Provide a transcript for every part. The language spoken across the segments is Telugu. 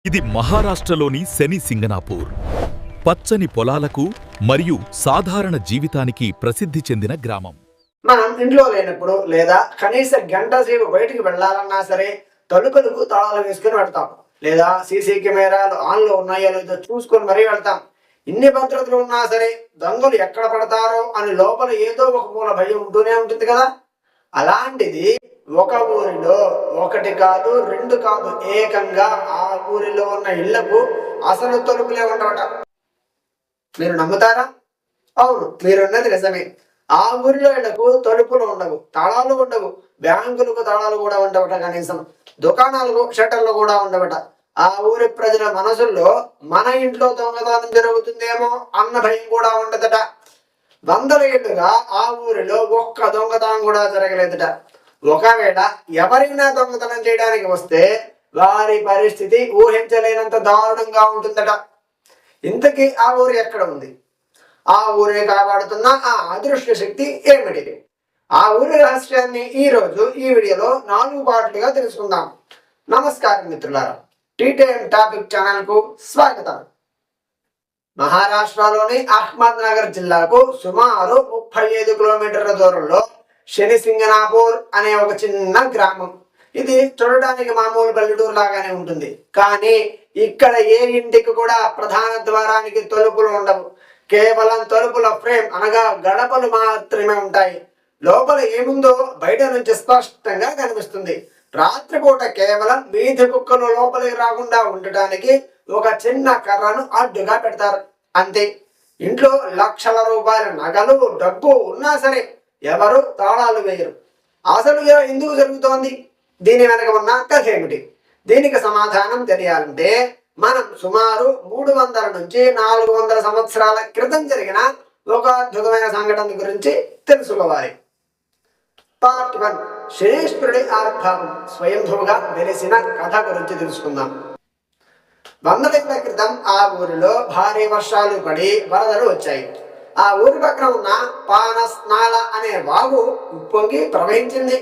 ఇది మహారాష్ట్రలోని శని సింగనాపూర్. పచ్చని పొలాలకు మరియు సాధారణ జీవితానికి ప్రసిద్ధి చెందిన గ్రామం. మనం ఇంట్లో లేనప్పుడు లేదా కనీస గంట సేపు బయటికి వెళ్ళాలన్నా సరే తలుపులకు తాళాలు వేసుకుని వెళ్తాం. లేదా సీసీ కెమెరాలు ఆన్లో ఉన్నాయో లేదో చూసుకొని మరీ వెళ్తాం. ఇన్ని భద్రతలు ఉన్నా సరే దొంగలు ఎక్కడ పడతారో అని లోపల ఏదో ఒక మూల భయం ఉంటూనే ఉంటుంది కదా. అలాంటిది ఒక ఊరిలో ఒకటి కాదు రెండు కాదు, ఏకంగా ఆ ఊరిలో ఉన్న ఇళ్లకు అసలు తలుపులే ఉండవట. మీరు నమ్ముతారా? అవును, మీరున్నది నిజమే. ఆ ఊరిలో ఇళ్లకు తలుపులు ఉండవు, తాళాలు ఉండవు, బ్యాంకులకు తాళాలు కూడా ఉండవట. కనీసం దుకాణాలకు షట్టర్లు కూడా ఉండవట. ఆ ఊరి ప్రజల మనసుల్లో మన ఇంట్లో దొంగతనం జరుగుతుందేమో అన్న భయం కూడా ఉండదట. వందల ఏళ్లుగా ఆ ఊరిలో ఒక్క దొంగతనం కూడా జరగలేదట. ఒకవేళ ఎవరైనా దొంగతనం చేయడానికి వస్తే వారి పరిస్థితి ఊహించలేనంత దారుణంగా ఉంటుందట. ఇంతకీ ఆ ఊరు ఎక్కడ ఉంది? ఆ ఊరే కాపాడుతున్న ఆ అదృశ్య శక్తి ఏమిటి? ఆ ఊరి రహస్యాన్ని ఈ రోజు ఈ వీడియోలో 4 పార్ట్లుగా తెలుసుకుందాం. నమస్కారం మిత్రులారా, టీటీఎం టాపిక్ ఛానల్ కు స్వాగతం. మహారాష్ట్రలోని అహ్మద్ నగర్ జిల్లాకు సుమారు 35 కిలోమీటర్ల దూరంలో శని సింగనాపూర్ అనే ఒక చిన్న గ్రామం. ఇది చూడడానికి మామూలు పల్లెటూరు లాగానే ఉంటుంది. కానీ ఇక్కడ ఏ ఇంటికి కూడా ప్రధాన ద్వారానికి తలుపులు ఉండవు. కేవలం తలుపుల ఫ్రేమ్ అనగా గడపలు మాత్రమే ఉంటాయి. లోపల ఏముందో బయట నుంచి స్పష్టంగా కనిపిస్తుంది. రాత్రిపూట కేవలం వీధి కుక్కలు లోపలికి రాకుండా ఉండటానికి ఒక చిన్న కర్రను అడ్డుగా పెడతారు, అంతే. ఇంట్లో లక్షల రూపాయల నగలు డబ్బు ఉన్నా సరే ఎవరు తాళాలు వేయరు. అసలు ఎందుకు జరుగుతోంది? దీని వెనక ఉన్న కథ ఏమిటి? దీనికి సమాధానం తెలియాలంటే మనం సుమారు 300 నుంచి 400 సంవత్సరాల క్రితం జరిగిన ఒక అద్భుతమైన సంఘటన గురించి తెలుసుకోవాలి. పార్ట్ 1, శనీశ్వరుడి ఆవిర్భావం, స్వయంభూగా వెలిసిన కథ గురించి తెలుసుకుందాం. 100 ఏళ్ల క్రితం ఆ ఊరిలో భారీ వర్షాలు పడి వరదలు వచ్చాయి. ఆ ఊరి పక్కన ఉన్న పానస్నాల అనే వాగు ఉప్పొంగి ప్రవహించింది.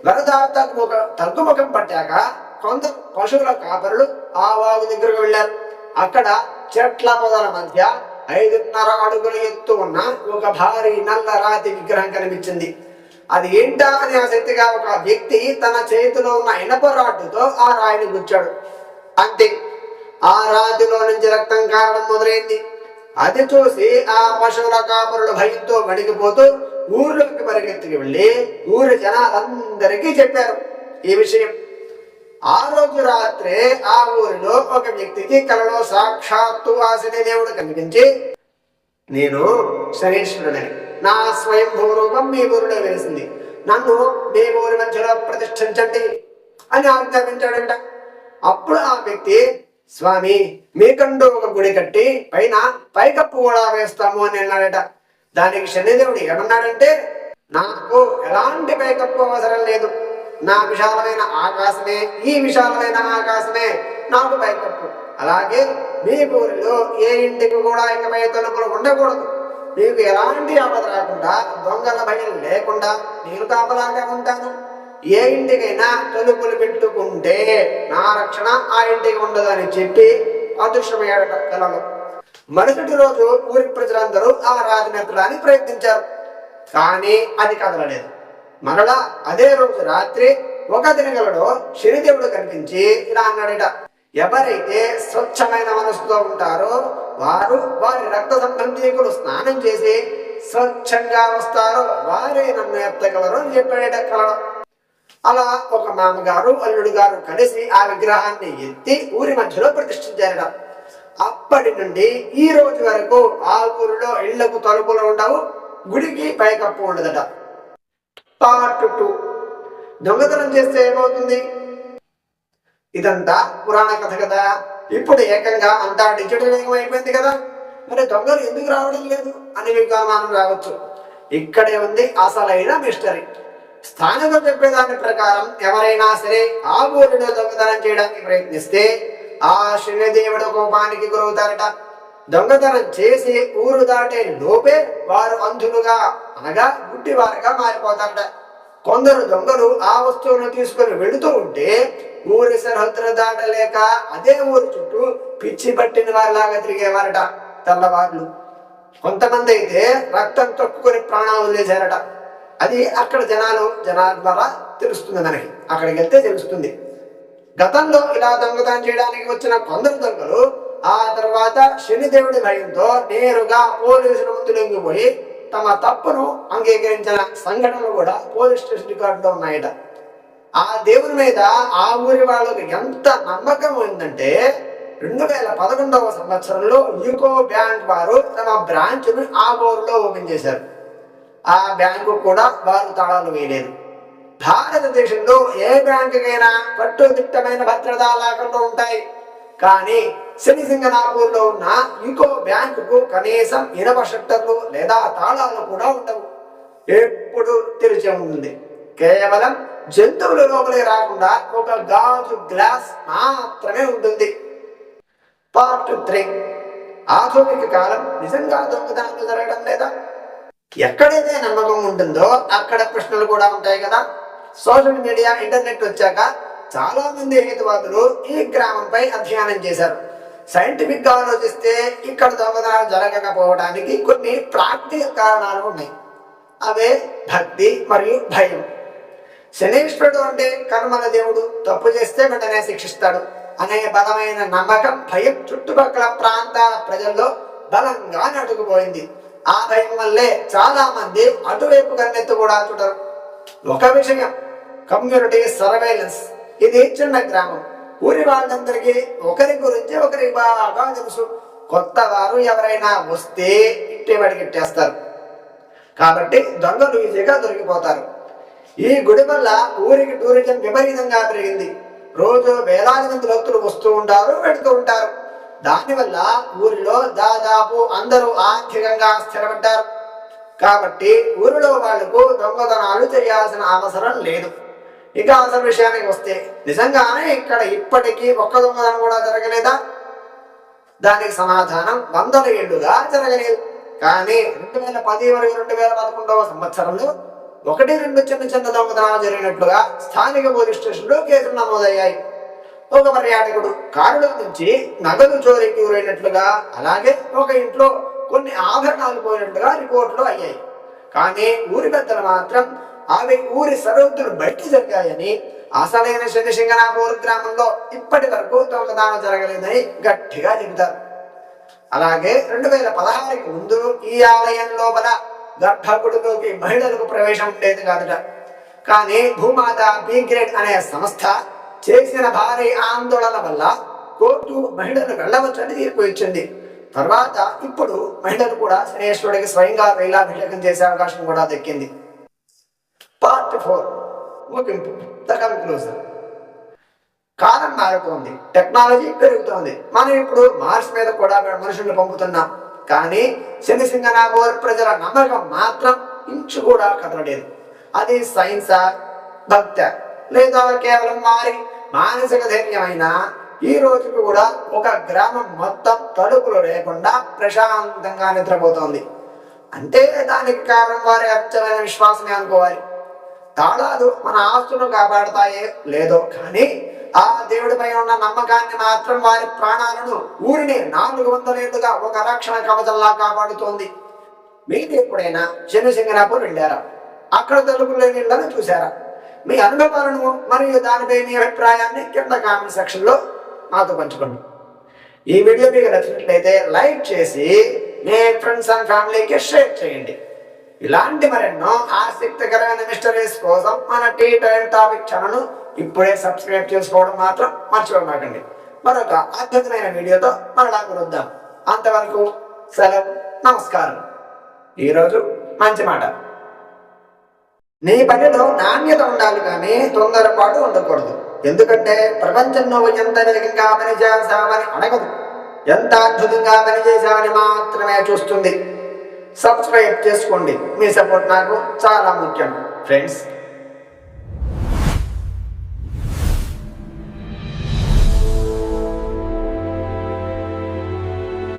వరద తగ్గుముఖం పట్టాక కొందరు పశువుల కాపరులు ఆ వాగు దగ్గరకు వెళ్ళారు. అక్కడ చెట్ల పొదల మధ్య 5.5 అడుగుల ఎత్తు ఉన్న ఒక భారీ నల్ల రాతి విగ్రహం కనిపించింది. అది ఏంటా అని ఆసక్తిగా ఒక వ్యక్తి తన చేతిలో ఉన్న ఇనప రాడ్డుతో ఆ రాయిని గుచ్చాడు, అంతే. ఆ రాతిలో నుంచి రక్తం కారడం మొదలైంది. అది చూసి ఆ పశువుల కాపరులు భయంతో వణికిపోతూ ఊర్లోకి పరిగెత్తుకు వెళ్ళి ఊరి జనాలందరికీ చెప్పారు ఈ విషయం. ఆ రోజు రాత్రే ఆ ఊరిలో ఒక వ్యక్తికి కలలో సాక్షాత్తు ఆ శని దేవుడు కనిపించి, నేను శనీశ్వరుడని, నా స్వయంభూ రూపం మీ ఊరిలో వెలిసింది, నన్ను మీ ఊరి మధ్యలో ప్రతిష్ఠించండి అని ఆజ్ఞాపించాడంట. అప్పుడు ఆ వ్యక్తి, స్వామి, మీకంటూ ఒక గుడి కట్టి పైన పైకప్పు కూడా వేస్తాము అని అన్నాడట. దానికి శనిదేవుడు ఏమన్నాడంటే, నాకు ఎలాంటి పైకప్పు అవసరం లేదు, నా విశాలమైన ఆకాశమే, ఈ విశాలమైన ఆకాశమే నాకు పైకప్పు. అలాగే మీ ఊరిలో ఏ ఇంటికి కూడా ఇకపై తలుపులు ఉండకూడదు. మీకు ఎలాంటి ఆపద రాకుండా, దొంగల భయం లేకుండా నేను కాపలాగా ఉంటాను. ఏ ఇంటికైనా తలుపులు పెట్టుకుంటే నా రక్షణ ఆ ఇంటికి ఉండదు అని చెప్పి అదృశ్యమయ్యాడట కలలో. మరుసటి రోజు ఊరి ప్రజలందరూ ఆ రాతిని ఎత్తడానికి ప్రయత్నించారు, కానీ అది కదలలేదు. మరలా అదే రోజు రాత్రి ఒక దినగలలో శనిదేవుడు కనిపించి ఇలా అన్నాడట, ఎవరైతే స్వచ్ఛమైన మనసుతో ఉంటారో వారు వారి రక్త సంబంధీకులు స్నానం చేసి స్వచ్ఛంగా వస్తారో వారే నన్ను ఎత్తగలరు అని చెప్పాడట కలలో. అలా ఒక మామగారు అల్లుడు గారు కలిసి ఆ విగ్రహాన్ని ఎత్తి ఊరి మధ్యలో ప్రతిష్ఠించారట. అప్పటి నుండి ఈ రోజు వరకు ఆ ఊరిలో ఇళ్లకు తలుపులు ఉండవు, గుడికి పైకప్పు ఉండదట. పార్ట్ 2, దొంగతనం చేస్తే ఏమవుతుంది? ఇదంతా పురాణ కథ కదా. ఇప్పుడు ఏకంగా అంతా డిజిటల్ అయిపోయింది కదా, మరి దొంగలు ఎందుకు రావడం లేదు అని మీకు అనుమానం రావచ్చు. ఇక్కడే ఉంది అసలైన మిస్టరీ. స్థానికులు చెప్పేదాని ప్రకారం ఎవరైనా సరే ఆ ఊరిలో దొంగతనం చేయడానికి ప్రయత్నిస్తే ఆ శనిదేవుడు కోపానికి గురవుతారట. దొంగతనం చేసి ఊరు దాటే లోపే వారు అంధులుగా అనగా గుడ్డివారుగా మారిపోతారట. కొందరు దొంగలు ఆ వస్తువును తీసుకుని వెళుతూ ఉంటే ఊరి సరిహద్దులు దాటలేక అదే ఊరి చుట్టూ పిచ్చి పట్టిన వారిలాగా తిరిగేవారట తెల్లవారులు. కొంతమంది అయితే రక్తం తొక్కుకొని ప్రాణాలు వదిలేశారట. అది అక్కడ జనాల ద్వారా తెలుస్తుంది, మనకి అక్కడికి వెళ్తే తెలుస్తుంది. గతంలో ఇలా దొంగతనం చేయడానికి వచ్చిన కొందరు దొంగలు ఆ తర్వాత శనిదేవుడి భయంతో నేరుగా పోలీసుల ముందు లొంగిపోయి తమ తప్పును అంగీకరించిన సంఘటనలు కూడా పోలీస్ స్టేషన్ రికార్డులో ఉన్నాయట. ఆ దేవుని మీద ఆ ఊరి వాళ్ళకి ఎంత నమ్మకం ఉందంటే 2011వ సంవత్సరంలో యూకో బ్యాంక్ వారు తమ బ్రాంచ్ను ఆ ఊరిలో ఓపెన్ చేశారు. ఆ బ్యాంకు కూడా వారు తాళాలు వేయలేదు. భారతదేశంలో ఏ బ్యాంకుకైనా కట్టుదిట్టమైన భద్రతా లాకర్లు ఉంటాయి, కానీ శనిసింగనాపూర్లో ఉన్న యూకో బ్యాంకుకు కనీసం ఇనప షట్టర్లు లేదా తాళాలు కూడా ఉండవు. ఎప్పుడు తెరిచి ఉంటుంది. కేవలం జంతువుల లోపలికి రాకుండా ఒక గాజు గ్లాస్ మాత్రమే ఉంటుంది. పార్ట్ 3. ఆధునిక కాలం నిజంగా దొంగతనాలు జరగడం లేదా? ఎక్కడైతే నమ్మకం ఉంటుందో అక్కడ ప్రశ్నలు కూడా ఉంటాయి కదా. సోషల్ మీడియా, ఇంటర్నెట్ వచ్చాక చాలా మంది హేతువాదులు ఈ గ్రామంపై అధ్యయనం చేశారు. సైంటిఫిక్ గా ఆలోచిస్తే ఇక్కడ దొంగతనాలు జరగకపోవడానికి కొన్ని ప్రాక్టికల్ కారణాలు ఉన్నాయి. అవే భక్తి మరియు భయం. శనీశ్వరుడు అంటే కర్మల దేవుడు, తప్పు చేస్తే వెంటనే శిక్షిస్తాడు అనే బలమైన నమ్మకం, భయం చుట్టుపక్కల ప్రాంతాల ప్రజల్లో బలంగా నాటుకుపోయింది. ఆ భయం వల్లే చాలా మంది అటువైపు కన్నెత్తు కూడా చూడరు. ఒక విషయం, కమ్యూనిటీ సర్వేలెన్స్. ఇది చిన్న గ్రామం. ఊరి వాళ్ళందరికీ ఒకరి గురించి ఒకరికి బాగా తెలుసు. కొత్త వారు ఎవరైనా వస్తే ఇట్టేవాడికిట్టేస్తారు. కాబట్టి దొంగలు ఈజీగా దొరికిపోతారు. ఈ గుడి వల్ల ఊరికి టూరిజం విపరీతంగా పెరిగింది. రోజు వేలాది మంది భక్తులు వస్తూ ఉంటారు, వెళుతూ ఉంటారు. దానివల్ల ఊరిలో దాదాపు అందరూ ఆర్థికంగా స్థిరపడ్డారు. కాబట్టి ఊరిలో వాళ్లకు దొంగతనాలు చేయాల్సిన అవసరం లేదు. ఇక అసలు విషయానికి వస్తే, నిజంగానే ఇక్కడ ఇప్పటికీ ఒక్క దొంగతనం కూడా జరగలేదా? దానికి సమాధానం 100 ఏళ్లుగా జరగలేదు. కానీ 2010 మరియు 2011వ సంవత్సరంలో 1-2 చిన్న దొంగతనాలు జరిగినట్లుగా స్థానిక పోలీస్ స్టేషన్లో కేసులు నమోదయ్యాయి. ఒక పర్యాటకుడు కారులో నుంచి నగదు చోరీకి గురైనట్లుగా, అలాగే ఒక ఇంట్లో కొన్ని ఆభరణాలు పోయినట్లుగా రిపోర్టులు అయ్యాయి. కానీ ఊరి పెద్దలు మాత్రం అవి ఊరి సరిహద్దులు బయట జరిగాయని, అసలైన శనిసింగనాపూర్ గ్రామంలో ఇప్పటి వరకు దొంగతనాలు జరగలేదని గట్టిగా చెబుతారు. అలాగే 2016కి ముందు ఈ ఆలయం లోపల గర్భగుడిలోకి మహిళలకు ప్రవేశం ఉండేది కాదుట. కానీ భూమాత బి గ్రేడ్ అనే సంస్థ చేసిన భారీ ఆందోళన వల్ల కోర్టు మహిళలు వెళ్ళవచ్చని తీర్పు ఇచ్చింది. తర్వాత ఇప్పుడు మహిళలు కూడా శనేశ్వరుడికి స్వయంగా వేలాభిషేకం చేసే అవకాశం కూడా దక్కింది. పార్ట్ 4 ముగింపు, ద కన్క్లూజన్. కాలం మారుతోంది, టెక్నాలజీ పెరుగుతోంది. మనం ఇప్పుడు మార్స్ మీద కూడా మనుషులను పంపుతున్నాం. కానీ శనిసింగనాపూర్ ప్రజల నమ్మకం మాత్రం ఇంచు కూడా కదలలేదు. అది సైన్సా, భక్త, లేదా కేవలం వారి మానసిక ధైర్యమైన? ఈ రోజుకు కూడా ఒక గ్రామం మొత్తం తలుపులు లేకుండా ప్రశాంతంగా నిద్రపోతోంది అంటే దానికి కారణం వారి అచ్చమైన విశ్వాసమే అనుకోవాలి. తాళాలు మన ఆస్తులను కాపాడతాయే లేదో, కానీ ఆ దేవుడిపై ఉన్న నమ్మకాన్ని మాత్రం వారి ప్రాణాలను, ఊరిని 400 ఏళ్లుగా ఒక రక్షణ కవచంలా కాపాడుతోంది. మీరు ఎప్పుడైనా శనిసింగనాపూర్ వెళ్ళారా? అక్కడ తలుపులు లేని ఇళ్లను చూసారా? మీ అనుభవాలను మరియు దానిపై మీ అభిప్రాయాన్ని కింద కామెంట్ సెక్షన్లో నాతో పంచుకోండి. ఈ వీడియో మీకు నచ్చినట్లయితే లైక్ చేసి మీ ఫ్రెండ్స్ అండ్ ఫ్యామిలీకి షేర్ చేయండి. ఇలాంటి మరెన్నో ఆసక్తికరమైన మిస్టరీస్ కోసం మన టీ టైం టాపిక్ ఛానల్ ఇప్పుడే సబ్స్క్రైబ్ చేసుకోవడం మాత్రం మర్చిపోమాకండి. మరొక అద్భుతమైన వీడియోతో మరలా కలుద్దాం. అంతవరకు సెలవు, నమస్కారం. ఈరోజు మంచి మాట. నీ పనిలో నాణ్యత ఉండాలి, కానీ తొందరపాటు ఉండకూడదు. ఎందుకంటే ప్రపంచం నువ్వు ఎంత వేగంగా పనిచేసావని అడగదు, ఎంత అద్భుతంగా పనిచేసావని మాత్రమే చూస్తుంది. సబ్స్క్రైబ్ చేసుకోండి. మీ సపోర్ట్ నాకు చాలా ముఖ్యం ఫ్రెండ్స్.